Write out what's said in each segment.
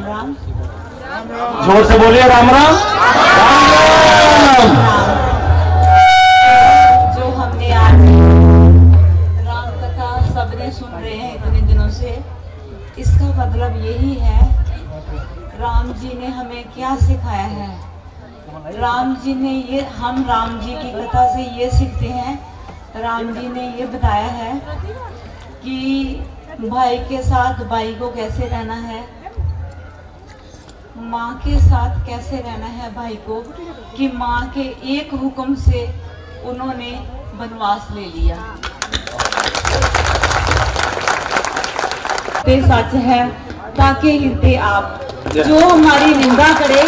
राम। जोर से बोलिए राम राम। जो हमने आज राम कथा सबने सुन रहे हैं इतने दिनों से, इसका मतलब यही है राम जी ने हमें क्या सिखाया है। राम जी ने हम राम जी की कथा से ये सीखते हैं, राम जी ने ये बताया है कि भाई के साथ भाई को कैसे रहना है, माँ के साथ कैसे रहना है भाई को, कि माँ के एक हुक्म से उन्होंने वनवास ले लिया। ये सच है ताकि हृदय आप जो हमारी निंदा करे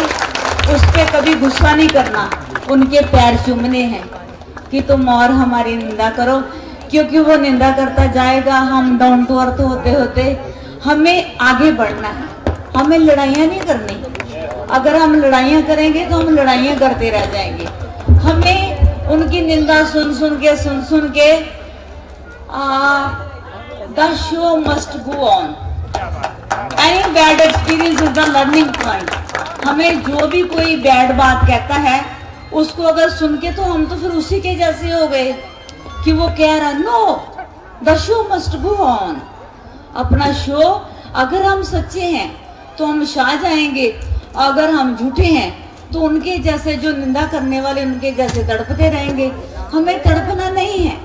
उस पे कभी गुस्सा नहीं करना, उनके पैर चूमने हैं कि तुम और हमारी निंदा करो, क्योंकि वो निंदा करता जाएगा। हम डाउन टू अर्थ होते होते हमें आगे बढ़ना है, हमें लड़ाइयाँ नहीं करनी। अगर हम लड़ाइयाँ करेंगे तो हम लड़ाइयाँ करते रह जाएंगे। हमें उनकी निंदा सुन सुन के the show must go on. Any bad experience is the learning point. हमें जो भी कोई बैड बात कहता है उसको अगर सुन के, तो हम तो फिर उसी के जैसे हो गए कि वो कह रहा know the show must go on. अपना शो, अगर हम सच्चे हैं तो हम छा जाएंगे, अगर हम झूठे हैं तो उनके जैसे जो निंदा करने वाले उनके जैसे तड़पते रहेंगे। हमें तड़पना नहीं है,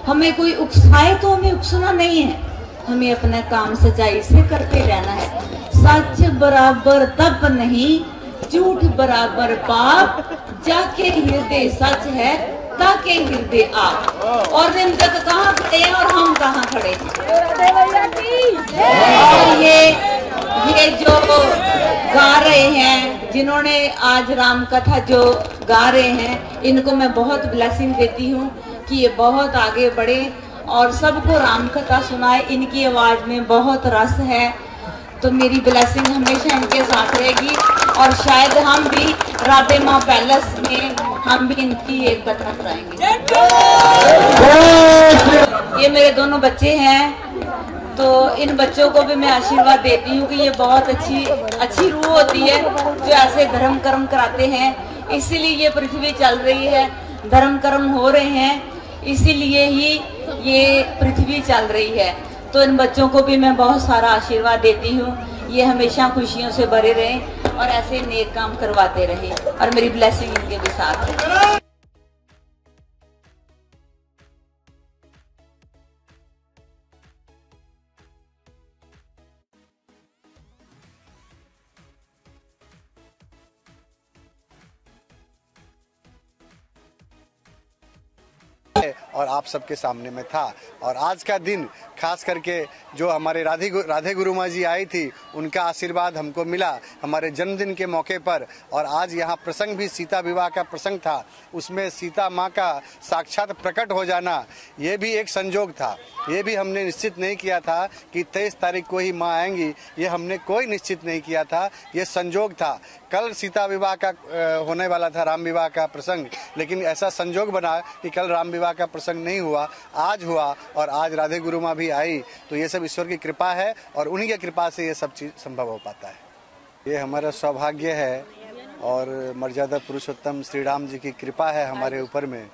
हमें कोई उकसाए तो हमें उकसना नहीं है, हमें अपना काम सच्चाई से करते रहना है। सच बराबर तप नहीं, झूठ बराबर पाप, जाके हृदय सच है ताके हृदय आप। और निंदक कहाँ खड़े हैं और हम कहाँ खड़े हैं। और ये जो गा रहे हैं, जिन्होंने आज राम कथा जो गा रहे हैं, इनको मैं बहुत ब्लेसिंग देती हूँ कि ये बहुत आगे बढ़े और सबको राम कथा सुनाए। इनकी आवाज में बहुत रस है, तो मेरी ब्लेसिंग हमेशा इनके साथ रहेगी। और शायद हम भी राधे माँ पैलेस में हम भी इनकी एक कथा कराएंगे। ये मेरे दोनों बच्चे हैं, तो इन बच्चों को भी मैं आशीर्वाद देती हूँ कि ये बहुत अच्छी रूह होती है जो ऐसे धर्म कर्म कराते हैं। इसीलिए ये पृथ्वी चल रही है, धर्म कर्म हो रहे हैं, इसीलिए ही ये पृथ्वी चल रही है। तो इन बच्चों को भी मैं बहुत सारा आशीर्वाद देती हूँ, ये हमेशा खुशियों से भरे रहें और ऐसे नेक काम करवाते रहें, और मेरी ब्लेसिंग इनके भी साथ है। और आप सबके सामने में था। और आज का दिन खास करके जो हमारे राधे गुरु माँ जी आई थी, उनका आशीर्वाद हमको मिला हमारे जन्मदिन के मौके पर। और आज यहाँ प्रसंग भी सीता विवाह का प्रसंग था, उसमें सीता माँ का साक्षात प्रकट हो जाना ये भी एक संजोग था। ये भी हमने निश्चित नहीं किया था कि 23 तारीख को ही माँ आएंगी, ये हमने कोई निश्चित नहीं किया था, ये संजोग था। कल सीता विवाह का होने वाला था, राम विवाह का प्रसंग, लेकिन ऐसा संजोग बना कि कल राम विवाह का प्रसंग नहीं हुआ, आज हुआ। और आज राधे गुरु माँ भी आई, तो ये सब ईश्वर की कृपा है और उन्हीं की कृपा से ये सब चीज़ संभव हो पाता है। ये हमारा सौभाग्य है और मर्यादा पुरुषोत्तम श्री राम जी की कृपा है हमारे ऊपर में,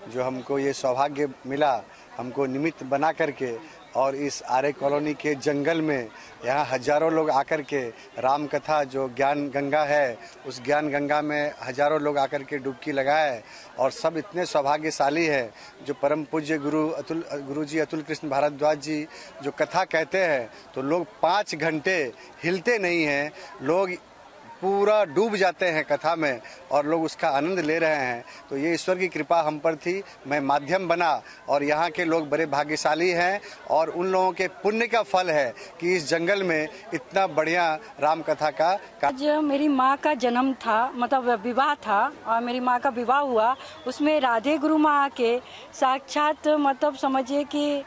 जो हमको ये सौभाग्य मिला, हमको निमित्त बना करके। और इस आर्य कॉलोनी के जंगल में यहाँ हजारों लोग आकर के राम कथा जो ज्ञान गंगा है, उस ज्ञान गंगा में हजारों लोग आकर के डुबकी लगाए। और सब इतने सौभाग्यशाली हैं, जो परम पूज्य गुरु जी अतुल कृष्ण भारद्वाज जी जो कथा कहते हैं, तो लोग 5 घंटे हिलते नहीं हैं, लोग पूरा डूब जाते हैं कथा में और लोग उसका आनंद ले रहे हैं। तो ये ईश्वर की कृपा हम पर थी, मैं माध्यम बना और यहाँ के लोग बड़े भाग्यशाली हैं। और उन लोगों के पुण्य का फल है कि इस जंगल में इतना बढ़िया राम कथा का आज मेरी माँ का जन्म था, मतलब विवाह था, और मेरी माँ का विवाह हुआ, उसमें राधे गुरु माँ के साक्षात मतलब समझिए कि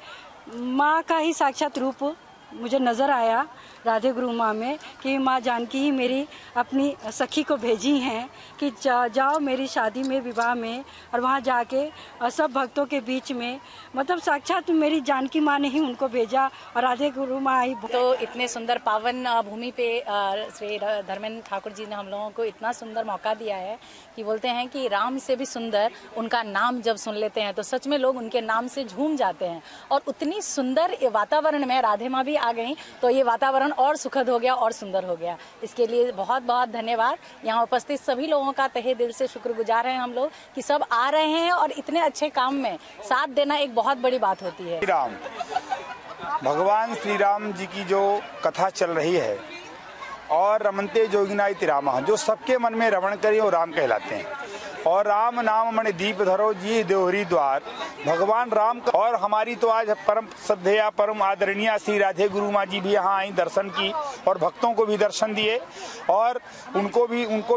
माँ का ही साक्षात रूप मुझे नज़र आया राधे गुरु माँ में कि माँ जानकी ही मेरी अपनी सखी को भेजी हैं कि जाओ मेरी शादी में, विवाह में, और वहाँ जाके सब भक्तों के बीच में, मतलब साक्षात मेरी जानकी माँ ने ही उनको भेजा और राधे गुरु माँ आई। तो इतने सुंदर पावन भूमि पे श्री धर्मेंद्र ठाकुर जी ने हम लोगों को इतना सुंदर मौका दिया है कि बोलते हैं कि राम से भी सुंदर उनका नाम जब सुन लेते हैं तो सच में लोग उनके नाम से झूम जाते हैं। और उतनी सुंदर वातावरण में राधे माँ भी आ गई तो ये वातावरण और सुखद हो गया और सुंदर हो गया। इसके लिए बहुत बहुत धन्यवाद। यहाँ उपस्थित सभी लोगों का तहे दिल से शुक्रगुजार हैं हम लोग कि सब आ रहे हैं और इतने अच्छे काम में साथ देना एक बहुत बड़ी बात होती है। भगवान श्री राम जी की जो कथा चल रही है और रमनते जोगिना इति रामः, जो सबके मन में रमण करें और राम कहलाते हैं। और राम नाम मणि दीप धरो जी देवरी द्वार, भगवान राम का। और हमारी तो आज परम श्रद्धेया परम आदरणीय श्री राधे गुरु माँ जी भी यहाँ आई, दर्शन की और भक्तों को भी दर्शन दिए और उनको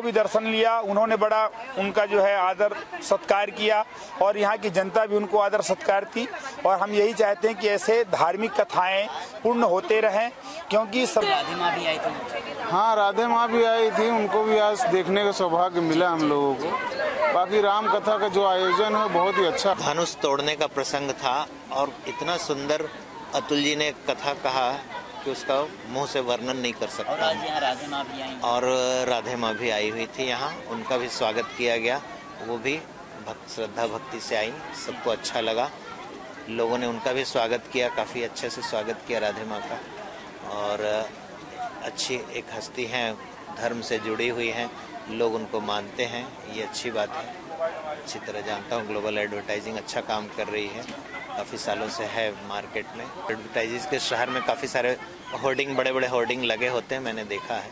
भी दर्शन लिया। उन्होंने बड़ा उनका जो है आदर सत्कार किया और यहाँ की जनता भी उनको आदर सत्कार की। और हम यही चाहते हैं कि ऐसे धार्मिक कथाएं पूर्ण होते रहें, क्योंकि सब। राधे माँ भी आई थी। हाँ, राधे माँ भी आई थी, उनको भी आज देखने का सौभाग्य मिला हम लोगों को। बाकी राम कथा का जो आयोजन है बहुत ही अच्छा। धनुष तोड़ने का प्रसंग था और इतना सुंदर अतुल जी ने कथा कहा कि उसका मुंह से वर्णन नहीं कर सकता। और आज यहाँ राधे माँ भी आई। और राधे माँ भी आई हुई थी यहाँ, उनका भी स्वागत किया गया। वो भी श्रद्धा भक्ति से आई, सबको अच्छा लगा। लोगों ने उनका भी स्वागत किया, काफ़ी अच्छे से स्वागत किया राधे माँ का। और अच्छी एक हस्ती हैं, धर्म से जुड़ी हुई हैं, लोग उनको मानते हैं, ये अच्छी बात है। अच्छी तरह जानता हूँ ग्लोबल एडवर्टाइजिंग अच्छा काम कर रही है, काफ़ी सालों से है मार्केट में। एडवर्टाइजिंग के शहर में काफ़ी सारे होर्डिंग, बड़े बड़े होर्डिंग लगे होते हैं, मैंने देखा है।